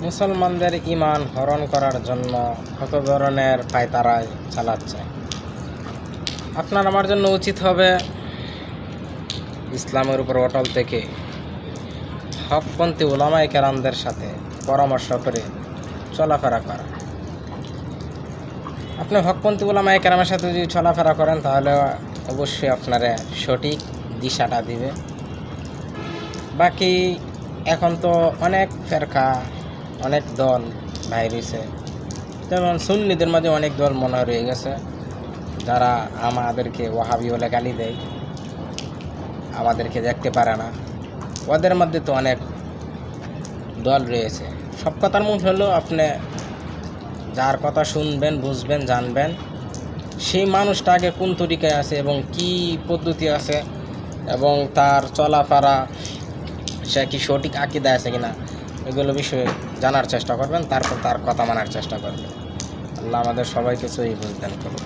মুসলমানদের ঈমান হরণ করার জন্য কত ধরনের পায়তারা চালাচ্ছে। আপনার আমার জন্য উচিত হবে ইসলামের উপর অটল থেকে হকপন্থী উলামায়ে কেরামদের সাথে পরামর্শ করে চলাফেরা করা। আপনি হকপন্থী উলামায়ে কেরামের সাথে যদি চলাফেরা করেন তাহলে অবশ্যই আপনারা সঠিক দিশাটা দিবে। বাকি এখন তো অনেক ফেরকা, অনেক দল বাইর হয়েছে, যেমন সুন্নিদের মাঝে অনেক দল মনে রয়ে গেছে, যারা আমাদেরকে ওয়াহাবি বলে গালি দেয়, আমাদেরকে দেখতে পারে না। ওদের মধ্যে তো অনেক দল রয়েছে। সব কথার মূল হলো আপনি যার কথা শুনবেন, বুঝবেন, জানবেন, সেই মানুষটা আগে কোন তরিকায় আছে এবং কি পদ্ধতি আছে এবং তার চলাফেরা, সে কি সঠিক আকীদা আছে কিনা, এগুলো বিষয়ে জানার চেষ্টা করবেন, তারপর তার কথা মানার চেষ্টা করবেন। আল্লাহ আমাদের সবাইকে সহি বুঝ দান করুন।